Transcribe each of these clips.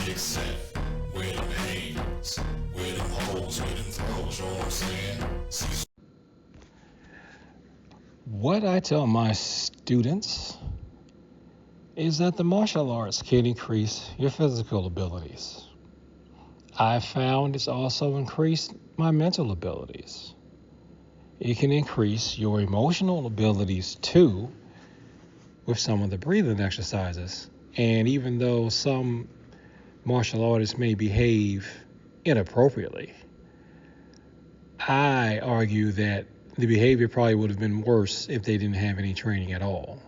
accept, where them hands, where them holes, where them throws, you know what I'm saying? Cecil. What I tell my students is that the martial arts can increase your physical abilities. I found it's also increased my mental abilities. It can increase your emotional abilities too with some of the breathing exercises. And even though some martial artists may behave inappropriately, I argue that the behavior probably would have been worse if they didn't have any training at all,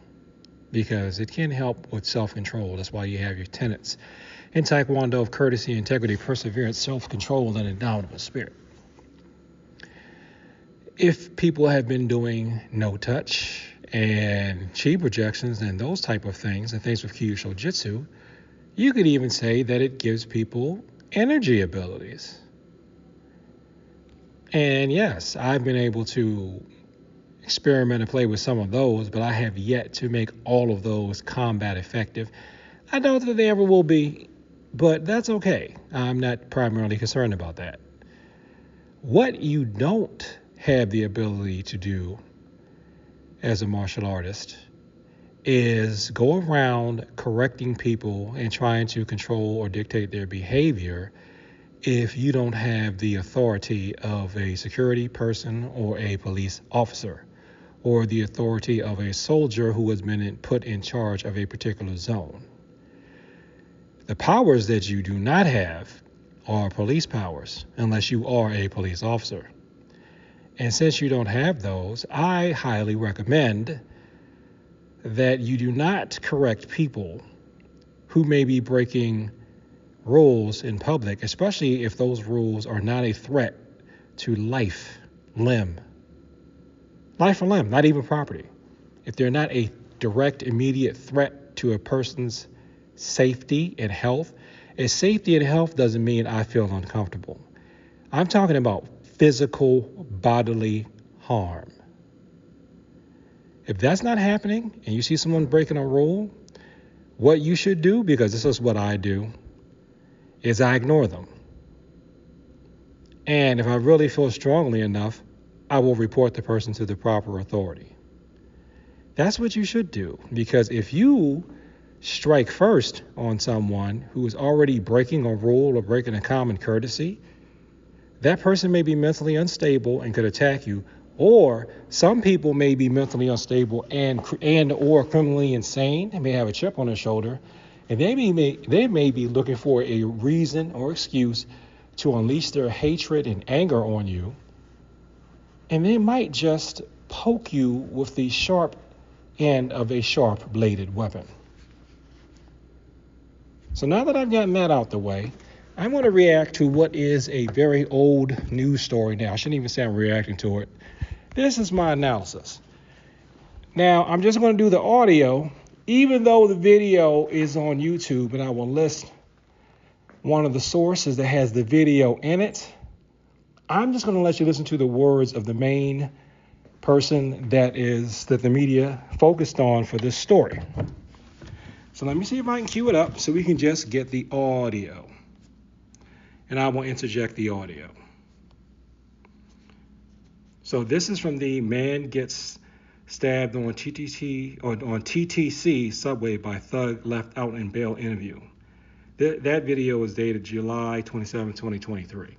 because it can help with self-control. That's why you have your tenets in Taekwondo of courtesy, integrity, perseverance, self-control, and indomitable spirit. If people have been doing no touch and chi projections and those type of things, and things with Kyushu Jitsu, you could even say that it gives people energy abilities. And yes, I've been able to experiment and play with some of those, but I have yet to make all of those combat effective. I doubt that they ever will be, but that's okay. I'm not primarily concerned about that. What you don't have the ability to do as a martial artist is go around correcting people and trying to control or dictate their behavior if you don't have the authority of a security person or a police officer, or the authority of a soldier who has been put in charge of a particular zone. The powers that you do not have are police powers, unless you are a police officer. And since you don't have those, I highly recommend that you do not correct people who may be breaking rules in public, especially if those rules are not a threat to life, limb, not even property. If they're not a direct, immediate threat to a person's safety and health, and safety and health doesn't mean I feel uncomfortable. I'm talking about physical bodily harm. If that's not happening and you see someone breaking a rule, what you should do, because this is what I do, is I ignore them. And if I really feel strongly enough, I will report the person to the proper authority. That's what you should do, because if you strike first on someone who is already breaking a rule or breaking a common courtesy, that person may be mentally unstable and could attack you, or some people may be mentally unstable and or criminally insane. They may have a chip on their shoulder, and they may be looking for a reason or excuse to unleash their hatred and anger on you, and they might just poke you with the sharp end of a sharp-bladed weapon. So now that I've gotten that out the way, I'm going to react to what is a very old news story now. I shouldn't even say I'm reacting to it. This is my analysis. Now, I'm just going to do the audio, even though the video is on YouTube, and I will list one of the sources that has the video in it. I'm just going to let you listen to the words of the main person that the media focused on for this story. So let me see if I can cue it up so we can just get the audio. And I will interject the audio. So this is from the man gets stabbed on TTC subway by thug left out in bail interview. That video is dated July 27, 2023.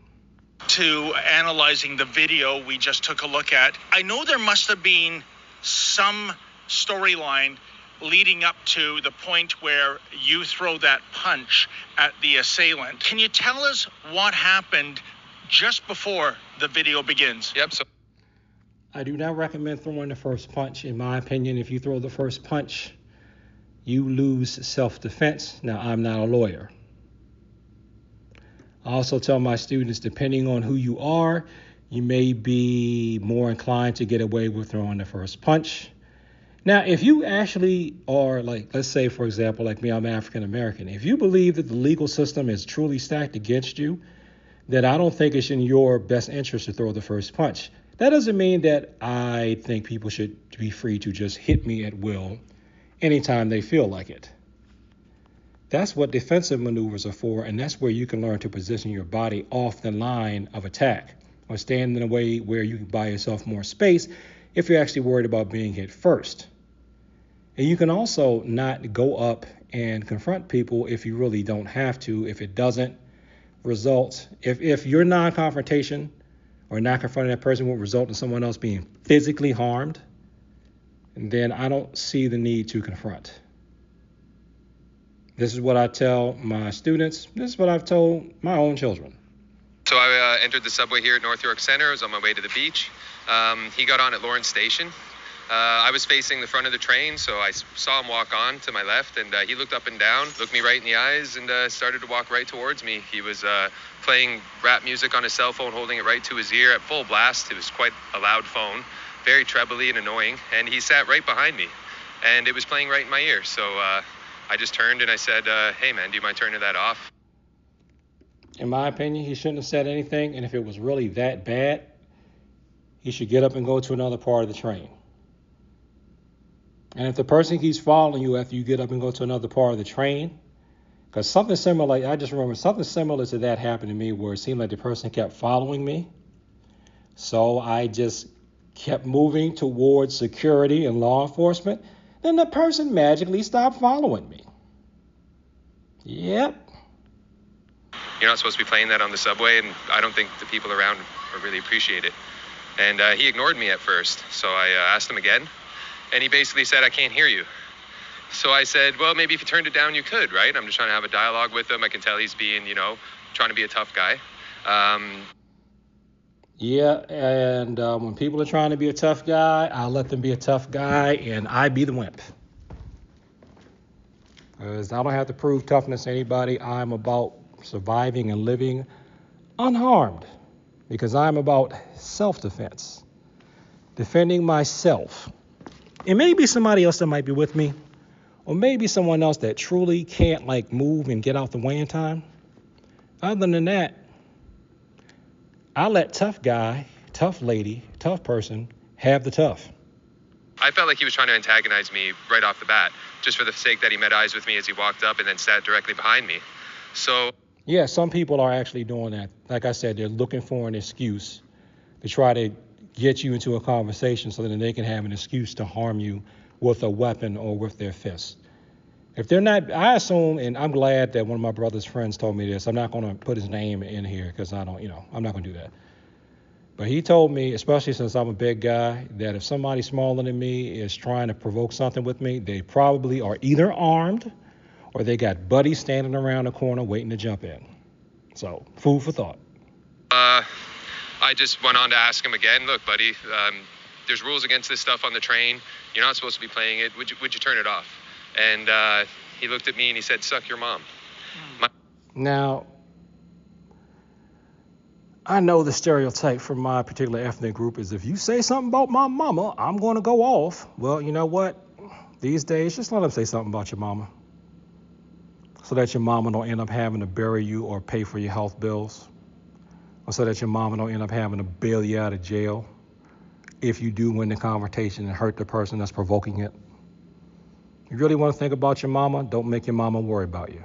To analyzing the video we just took a look at, I know there must have been some storyline leading up to the point where you throw that punch at the assailant. Can you tell us what happened just before the video begins? Yep. So I do not recommend throwing the first punch. In my opinion, if you throw the first punch, you lose self-defense. Now, I'm not a lawyer. I also tell my students, depending on who you are, you may be more inclined to get away with throwing the first punch. Now, if you actually are, like, let's say, for example, like me, I'm African American. If you believe that the legal system is truly stacked against you, then I don't think it's in your best interest to throw the first punch. That doesn't mean that I think people should be free to just hit me at will anytime they feel like it. That's what defensive maneuvers are for, and that's where you can learn to position your body off the line of attack or stand in a way where you can buy yourself more space if you're actually worried about being hit first. And you can also not go up and confront people if you really don't have to, if it doesn't result, if your non-confrontation or not confronting that person will result in someone else being physically harmed, then I don't see the need to confront. This is what I tell my students. This is what I've told my own children. So I entered the subway here at North York Center. I was on my way to the beach. He got on at Lawrence Station. I was facing the front of the train, so I saw him walk on to my left, and he looked up and down, looked me right in the eyes, and started to walk right towards me. He was playing rap music on his cell phone, holding it right to his ear at full blast. It was quite a loud phone, very trebly and annoying, and he sat right behind me, and it was playing right in my ear. So I just turned and I said, hey man, do you mind turning that off? In my opinion, he shouldn't have said anything, and if it was really that bad, he should get up and go to another part of the train. And if the person keeps following you after you get up and go to another part of the train, because something similar, I just remember something similar to that happened to me where it seemed like the person kept following me. So I just kept moving towards security and law enforcement. Then the person magically stopped following me. Yep. You're not supposed to be playing that on the subway, and I don't think the people around really appreciate it. And he ignored me at first, so I asked him again. And he basically said, I can't hear you. So I said, well, maybe if you turned it down, you could, right? I'm just trying to have a dialogue with him. I can tell he's being, trying to be a tough guy. Yeah, and when people are trying to be a tough guy, I'll let them be a tough guy, and I be the wimp. Because I don't have to prove toughness to anybody. I'm about surviving and living unharmed. Because I'm about self-defense. Defending myself. It may be somebody else that might be with me, or maybe someone else that truly can't move and get out the way in time. Other than that, I let tough guy, tough lady, tough person have the tough. I felt like he was trying to antagonize me right off the bat, just for the sake that he met eyes with me as he walked up and then sat directly behind me. So yeah, some people are actually doing that. Like I said, they're looking for an excuse to try to get you into a conversation so that they can have an excuse to harm you with a weapon or with their fists. If they're not, I assume, and I'm glad that one of my brother's friends told me this. I'm not going to put his name in here because I don't, I'm not going to do that. But he told me, especially since I'm a big guy, that if somebody smaller than me is trying to provoke something with me, they probably are either armed or they got buddies standing around the corner waiting to jump in. So, food for thought. I just went on to ask him again, look, buddy, there's rules against this stuff on the train. You're not supposed to be playing it. Would you turn it off? And he looked at me and he said, suck your mom. Now, I know the stereotype for my particular ethnic group is if you say something about my mama, I'm going to go off. Well, you know what? These days, just let them say something about your mama so that your mama don't end up having to bury you or pay for your health bills, or so that your mama don't end up having to bail you out of jail if you do win the confrontation and hurt the person that's provoking it. If you really want to think about your mama, don't make your mama worry about you.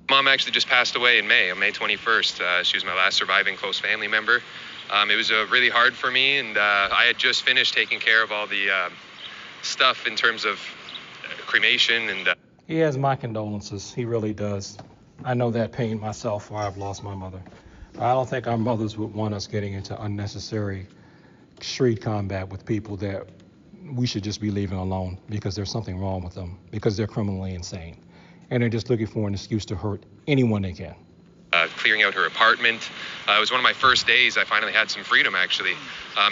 Mom actually just passed away in May, on May 21st. She was my last surviving close family member. It was really hard for me, and I had just finished taking care of all the stuff in terms of cremation. And he has my condolences. He really does. I know that pain myself, where I've lost my mother. I don't think our mothers would want us getting into unnecessary street combat with people that we should just be leaving alone because there's something wrong with them, because they're criminally insane. And they're just looking for an excuse to hurt anyone they can. Clearing out her apartment. It was one of my first days. I finally had some freedom, actually.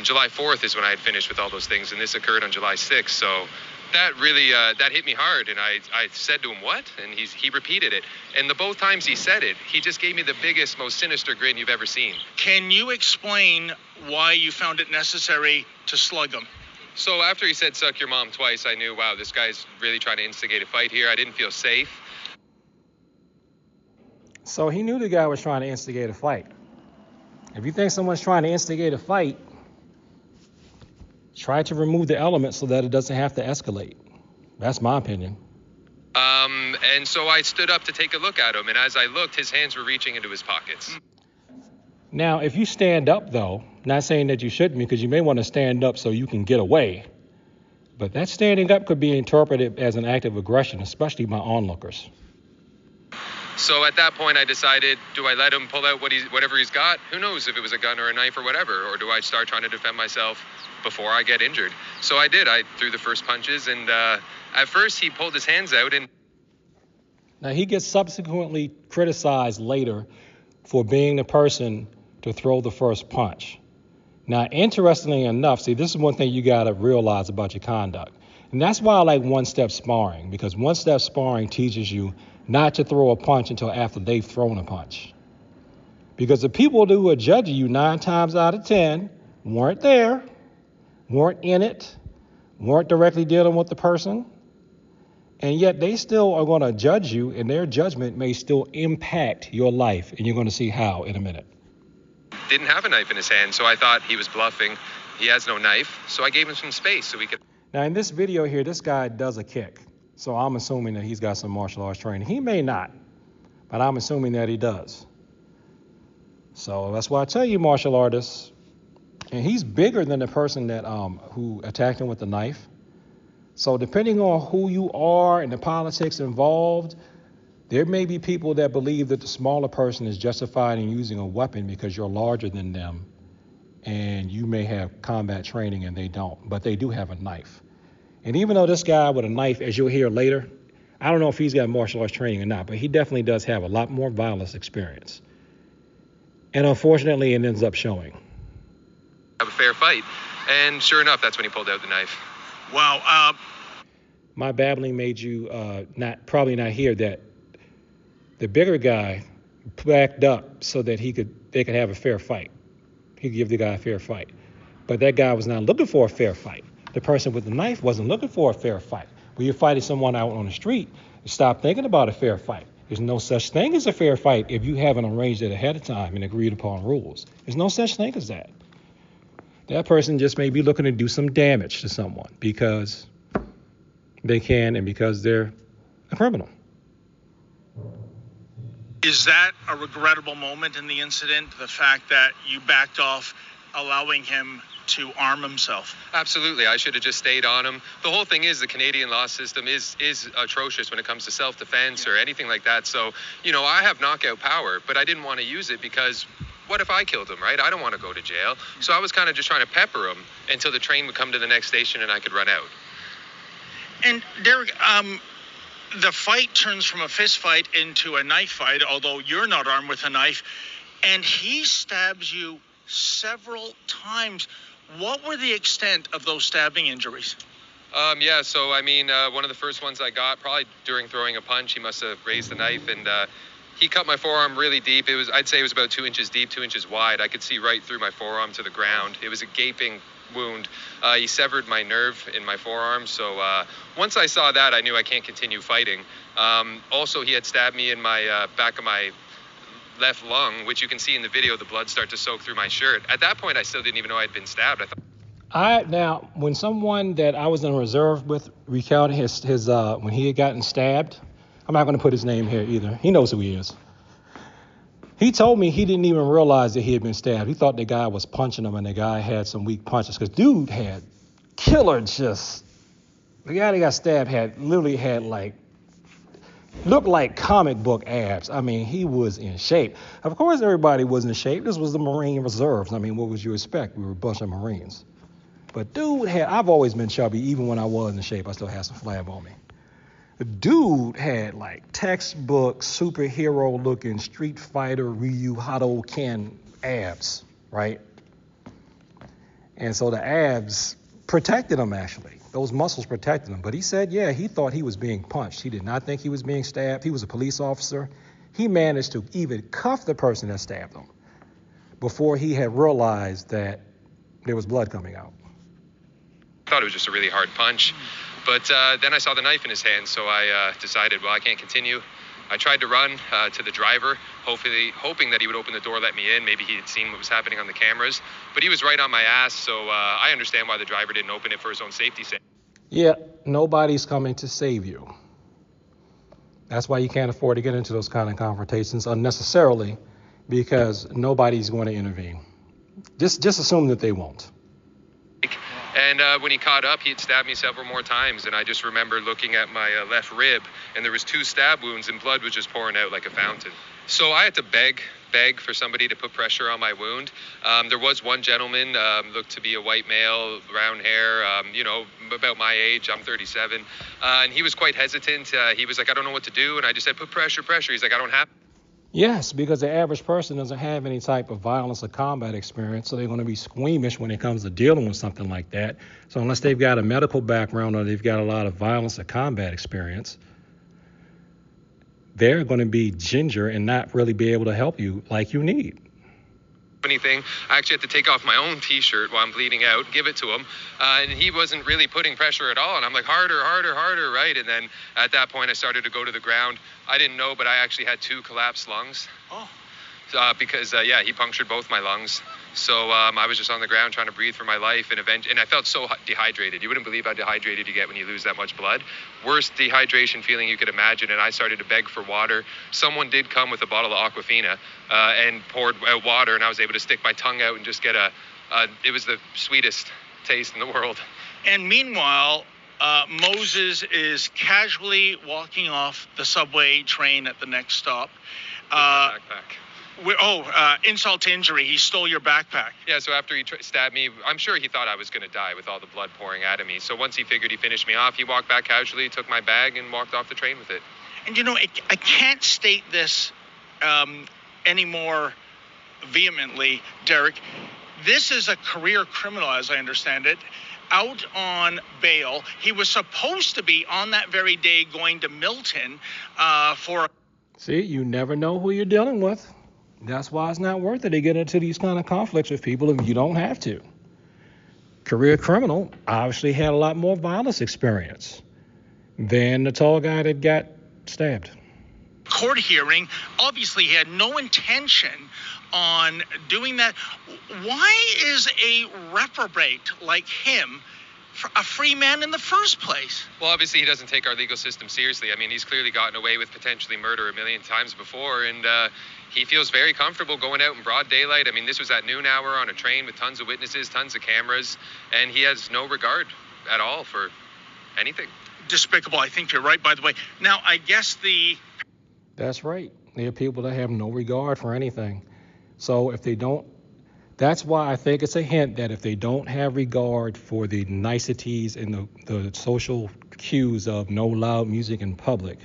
July 4th is when I had finished with all those things, and this occurred on July 6th. So that really, that hit me hard. And I said to him, what? And he repeated it. And the both times he said it, he just gave me the biggest, most sinister grin you've ever seen. Can you explain why you found it necessary to slug him? So after he said, suck your mom twice, I knew, wow, this guy's really trying to instigate a fight here. I didn't feel safe. So he knew the guy was trying to instigate a fight. If you think someone's trying to instigate a fight, try to remove the element so that it doesn't have to escalate. That's my opinion. And so I stood up to take a look at him. And as I looked, his hands were reaching into his pockets. Now, if you stand up, though, not saying that you shouldn't, because you may want to stand up so you can get away, but that standing up could be interpreted as an act of aggression, especially by onlookers. So at that point, I decided, do I let him pull out whatever he's got? Who knows if it was a gun or a knife or whatever? Or do I start trying to defend myself before I get injured? So I did. I threw the first punches, and at first he pulled his hands out. And Now, he gets subsequently criticized later for being the person to throw the first punch. Now, interestingly enough, see, this is one thing you got to realize about your conduct. And that's why I like one-step sparring, because one-step sparring teaches you not to throw a punch until after they've thrown a punch. Because the people who are judging you 9 times out of 10 weren't there, weren't in it, weren't directly dealing with the person, and yet they still are going to judge you, and their judgment may still impact your life, and you're going to see how in a minute. didn't have a knife in his hand, so I thought he was bluffing. He has no knife, so I gave him some space so we could... Now, in this video here, this guy does a kick. So I'm assuming that he's got some martial arts training. He may not, but I'm assuming that he does. So that's why I tell you, martial artists, and he's bigger than the person that who attacked him with the knife. So depending on who you are and the politics involved, there may be people that believe that the smaller person is justified in using a weapon because you're larger than them, and you may have combat training and they don't, but they do have a knife. And even though this guy with a knife, as you'll hear later, I don't know if he's got martial arts training or not, but he definitely does have a lot more violence experience. And unfortunately, it ends up showing. Have a fair fight. And sure enough, that's when he pulled out the knife. Wow. My babbling made you probably not hear that the bigger guy backed up so that they could have a fair fight. He could give the guy a fair fight. But that guy was not looking for a fair fight. The person with the knife wasn't looking for a fair fight. When you're fighting someone out on the street, stop thinking about a fair fight. There's no such thing as a fair fight if you haven't arranged it ahead of time and agreed upon rules. There's no such thing as that. That person just may be looking to do some damage to someone because they can and because they're a criminal. Is that a regrettable moment in the incident, the fact that you backed off, allowing him to arm himself? Absolutely. I should have just stayed on him. The whole thing is the Canadian law system is atrocious when it comes to self-defense or anything like that. So, I have knockout power, but I didn't want to use it because what if I killed him, right? I don't want to go to jail. So I was kind of just trying to pepper him until the train would come to the next station and I could run out. And Derek, the fight turns from a fist fight into a knife fight, although you're not armed with a knife, and he stabs you several times. What were the extent of those stabbing injuries? So one of the first ones I got, probably during throwing a punch, he must have raised the knife and he cut my forearm really deep. I'd say it was about 2 inches deep, 2 inches wide. I could see right through my forearm to the ground. It was a gaping wound. He severed my nerve in my forearm. So once I saw that, I knew I can't continue fighting. Also, he had stabbed me in my back of my left lung, which you can see in the video, the blood start to soak through my shirt. At that point, I still didn't even know I'd been stabbed. Now, when someone that I was in reserve with recounted his when he had gotten stabbed, I'm not going to put his name here either. He knows who he is. He told me he didn't even realize that he had been stabbed. He thought the guy was punching him and the guy had some weak punches because dude had killer just. The guy that got stabbed literally had looked like comic book abs. I mean, he was in shape. Of course, everybody was in shape. This was the Marine Reserves. I mean, what would you expect? We were a bunch of Marines. But dude I've always been chubby. Even when I was in shape, I still had some flab on me. The dude had textbook superhero looking Street Fighter Ryu Hadouken abs, right? And so the abs protected him, actually. Those muscles protected him. But he said, he thought he was being punched. He did not think he was being stabbed. He was a police officer. He managed to even cuff the person that stabbed him before he had realized that there was blood coming out. I thought it was just a really hard punch. But then I saw the knife in his hand, so I decided, I can't continue. I tried to run to the driver, hoping that he would open the door, let me in. Maybe he had seen what was happening on the cameras. But he was right on my ass, so I understand why the driver didn't open it for his own safety's sake. Yeah, nobody's coming to save you. That's why you can't afford to get into those kind of confrontations unnecessarily, because nobody's going to intervene. Just assume that they won't. And when he caught up, he had stabbed me several more times. And I just remember looking at my left rib, and there was 2 stab wounds, and blood was just pouring out like a fountain. So I had to beg for somebody to put pressure on my wound. There was one gentleman, looked to be a white male, brown hair, about my age. I'm 37. And he was quite hesitant. He was like, I don't know what to do. And I just said, put pressure. He's like, I don't have. Yes, because the average person doesn't have any type of violence or combat experience, so they're going to be squeamish when it comes to dealing with something like that. So unless they've got a medical background or they've got a lot of violence or combat experience, they're going to be ginger and not really be able to help you like you need. Anything. I actually had to take off my own t-shirt while I'm bleeding out, give it to him, and he wasn't really putting pressure at all, and I'm like, harder, right? And then at that point I started to go to the ground. I didn't know, but I actually had 2 collapsed lungs. Because he punctured both my lungs. So I was just on the ground trying to breathe for my life, and I felt so dehydrated. You wouldn't believe how dehydrated you get when you lose that much blood. Worst dehydration feeling you could imagine, and I started to beg for water. Someone did come with a bottle of Aquafina and poured out water, and I was able to stick my tongue out and just get it was the sweetest taste in the world. And meanwhile, Moses is casually walking off the subway train at the next stop. Backpack. Insult to injury. He stole your backpack. Yeah, so after he stabbed me, I'm sure he thought I was going to die with all the blood pouring out of me. So once he figured he finished me off, he walked back casually, took my bag, and walked off the train with it. And I can't state this any more vehemently, Derek. This is a career criminal, as I understand it, out on bail. He was supposed to be on that very day going to Milton for... See, you never know who you're dealing with. That's why it's not worth it to get into these kind of conflicts with people if you don't have to. Career criminal obviously had a lot more violence experience than the tall guy that got stabbed. Court hearing, obviously he had no intention on doing that. Why is a reprobate like him a free man in the first place? Well, obviously he doesn't take our legal system seriously. I mean, he's clearly gotten away with potentially murder a million times before, and he feels very comfortable going out in broad daylight. I mean, this was at noon hour on a train with tons of witnesses, tons of cameras, and he has no regard at all for anything. Despicable. I think you're right, by the way. Now, I guess That's right. There are people that have no regard for anything. So if they don't, that's why I think it's a hint that if they don't have regard for the niceties and the social cues of no loud music in public,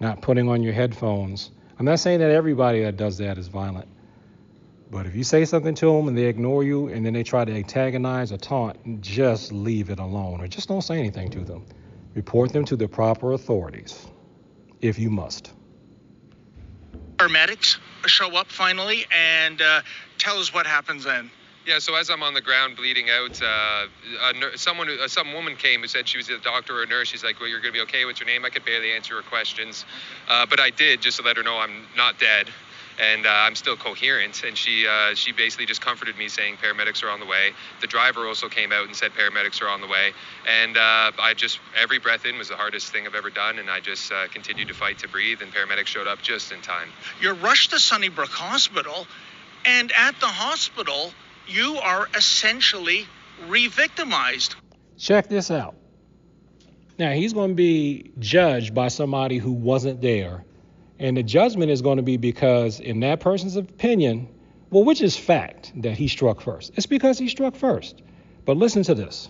not putting on your headphones. I'm not saying that everybody that does that is violent, but if you say something to them and they ignore you and then they try to antagonize or taunt, just leave it alone or just don't say anything to them. Report them to the proper authorities if you must. paramedics show up finally and tell us what happens then. Yeah, so as I'm on the ground bleeding out, some woman came who said she was a doctor or a nurse. She's like, well, you're going to be okay. What's your name? I could barely answer her questions. But I did, just to let her know I'm not dead and I'm still coherent. And she basically just comforted me, saying paramedics are on the way. The driver also came out and said paramedics are on the way. And every breath in was the hardest thing I've ever done. And I just continued to fight to breathe, and paramedics showed up just in time. You're rushed to Sunnybrook Hospital, and at the hospital, you are essentially re-victimized. Check this out. Now, he's going to be judged by somebody who wasn't there. And the judgment is going to be because, in that person's opinion, well, which is fact that he struck first. It's because he struck first. But listen to this.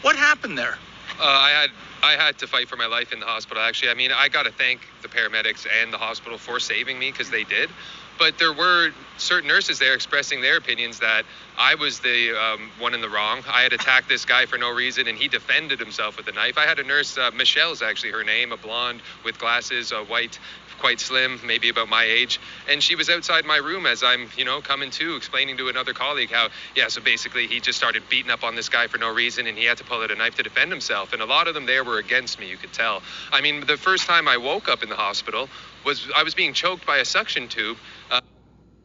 What happened there? I had to fight for my life in the hospital, actually. I mean, I got to thank the paramedics and the hospital for saving me, because they did. But there were certain nurses there expressing their opinions that I was the one in the wrong. I had attacked this guy for no reason, and he defended himself with a knife. I had a nurse, Michelle's actually her name, a blonde with glasses, white, quite slim, maybe about my age. And she was outside my room as I'm, coming to, explaining to another colleague how, so basically he just started beating up on this guy for no reason, and he had to pull out a knife to defend himself. And a lot of them there were against me, you could tell. I mean, the first time I woke up in the hospital I was being choked by a suction tube.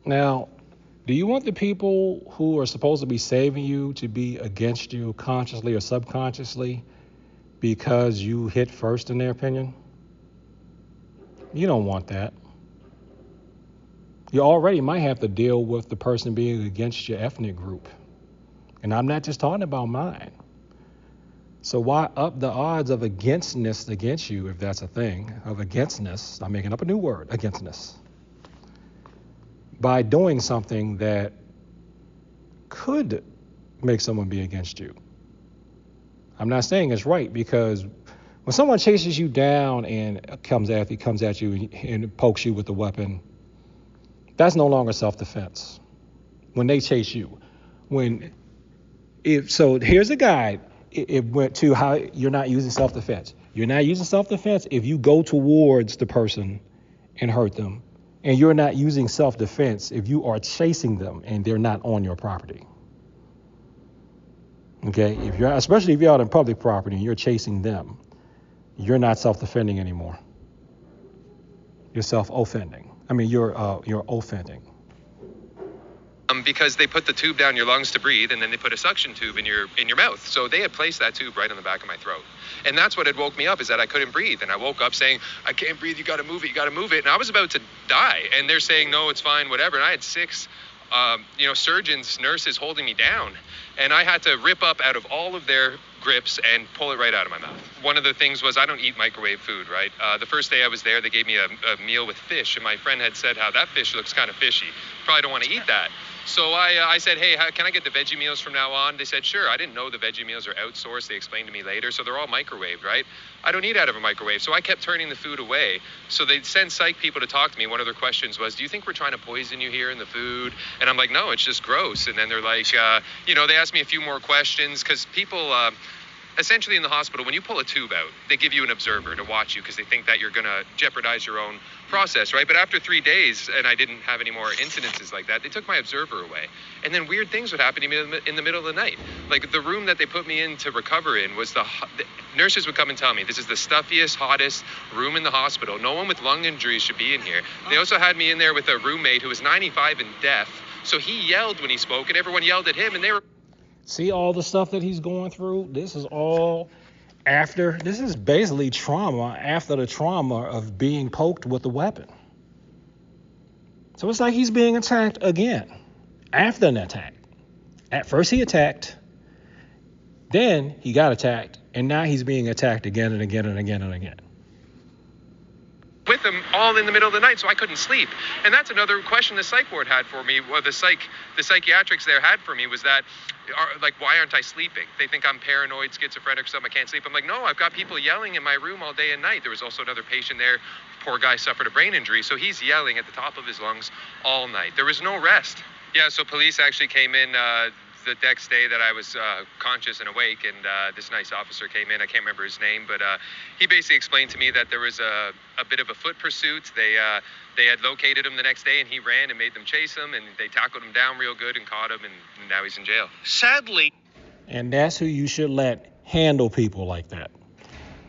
Now, do you want the people who are supposed to be saving you to be against you consciously or subconsciously because you hit first in their opinion? You don't want that. You already might have to deal with the person being against your ethnic group. And I'm not just talking about mine. So why up the odds of againstness against you, if that's a thing, of againstness, I'm making up a new word, againstness, by doing something that could make someone be against you. I'm not saying it's right, because when someone chases you down and comes at you and pokes you with a weapon, that's no longer self-defense. When they chase you, so here's a guide. It went to how you're not using self-defense. You're not using self-defense if you go towards the person and hurt them, and you're not using self-defense if you are chasing them and they're not on your property. Okay, especially if you're out on public property and you're chasing them, you're not self-defending anymore. You're self-offending. You're offending. Because they put the tube down your lungs to breathe, and then they put a suction tube in your mouth. So they had placed that tube right on the back of my throat. And that's what had woke me up, is that I couldn't breathe. And I woke up saying, I can't breathe, you gotta move it. And I was about to die. And they're saying, no, it's fine, whatever. And I had 6 surgeons, nurses holding me down. And I had to rip up out of all of their grips and pull it right out of my mouth. One of the things was, I don't eat microwave food, right? The first day I was there, they gave me a meal with fish, and my friend had said how that fish looks kind of fishy. Probably don't want to eat that. So I said, hey, can I get the veggie meals from now on? They said, sure. I didn't know the veggie meals are outsourced. They explained to me later. So they're all microwaved, right? I don't eat out of a microwave. So I kept turning the food away. So they'd send psych people to talk to me. One of their questions was, do you think we're trying to poison you here in the food? And I'm like, no, it's just gross. And then they're like, they asked me a few more questions, because people... essentially in the hospital, when you pull a tube out, they give you an observer to watch you, because they think that you're going to jeopardize your own process, right? But after 3 days, and I didn't have any more incidences like that, they took my observer away. And then weird things would happen to me in the middle of the night. Like, the room that they put me in to recover in was the nurses would come and tell me, this is the stuffiest, hottest room in the hospital. No one with lung injuries should be in here. They also had me in there with a roommate who was 95 and deaf. So he yelled when he spoke, and everyone yelled at him, and they were... See all the stuff that he's going through? This is basically trauma after the trauma of being poked with a weapon. So it's like he's being attacked again after an attack. At first he attacked, then he got attacked, and now he's being attacked again and again and again and again. With them all in the middle of the night, so I couldn't sleep. And that's another question the psych ward had for me, or the psychiatrics there had for me, was that, why aren't I sleeping? They think I'm paranoid, schizophrenic, or something, I can't sleep. I'm like, no, I've got people yelling in my room all day and night. There was also another patient there, poor guy suffered a brain injury, so he's yelling at the top of his lungs all night. There was no rest. Yeah, so police actually came in the next day that I was conscious and awake, and this nice officer came in. I can't remember his name, but he basically explained to me that there was a bit of a foot pursuit. They had located him the next day, and he ran and made them chase him, and they tackled him down real good and caught him, and now he's in jail. Sadly. And that's who you should let handle people like that.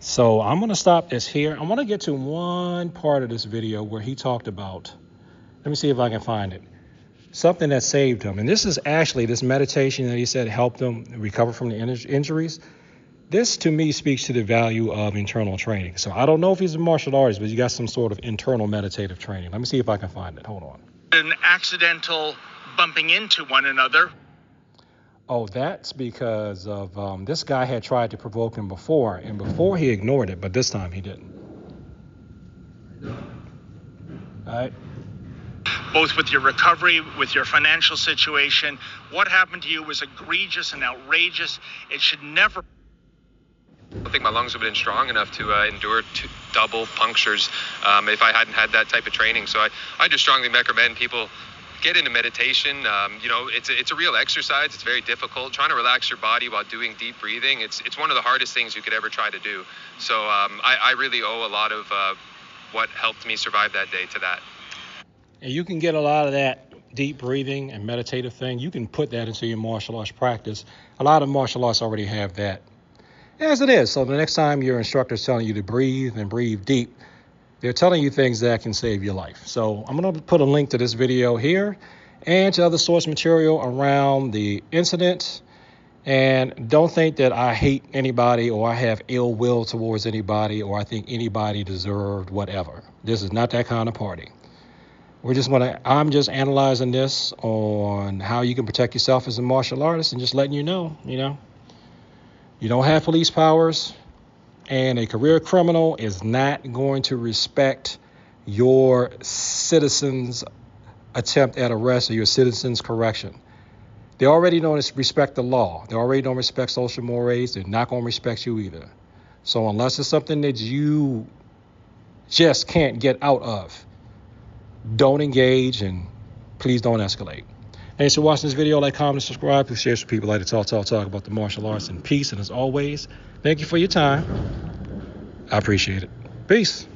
So I'm going to stop this here. I want to get to one part of this video where he talked about, let me see if I can find it, something that saved him. And this is actually this meditation that he said helped him recover from the injuries. This, to me, speaks to the value of internal training. So I don't know if he's a martial artist, but you got some sort of internal meditative training. Let me see if I can find it. Hold on. An accidental bumping into one another. Oh, that's because of this guy had tried to provoke him before, and before he ignored it, but this time he didn't. All right. Both with your recovery, with your financial situation, what happened to you was egregious and outrageous. It should never... I don't think my lungs would have been strong enough to endure double punctures if I hadn't had that type of training. So I just strongly recommend people get into meditation. It's a real exercise. It's very difficult. Trying to relax your body while doing deep breathing, it's one of the hardest things you could ever try to do. So I really owe a lot of what helped me survive that day to that. And you can get a lot of that deep breathing and meditative thing. You can put that into your martial arts practice. A lot of martial arts already have that as it is. So the next time your instructor is telling you to breathe and breathe deep, they're telling you things that can save your life. So I'm going to put a link to this video here and to other source material around the incident. And don't think that I hate anybody or I have ill will towards anybody or I think anybody deserved whatever. This is not that kind of party. I'm just analyzing this on how you can protect yourself as a martial artist and just letting you know, you don't have police powers, and a career criminal is not going to respect your citizen's attempt at arrest or your citizen's correction. They already don't respect the law. They already don't respect social mores. They're not going to respect you either. So unless it's something that you just can't get out of, don't engage, and please don't escalate. Thanks for watching this video. Like, comment, subscribe. Please share with people like to talk about the martial arts in peace. And as always, thank you for your time. I appreciate it. Peace.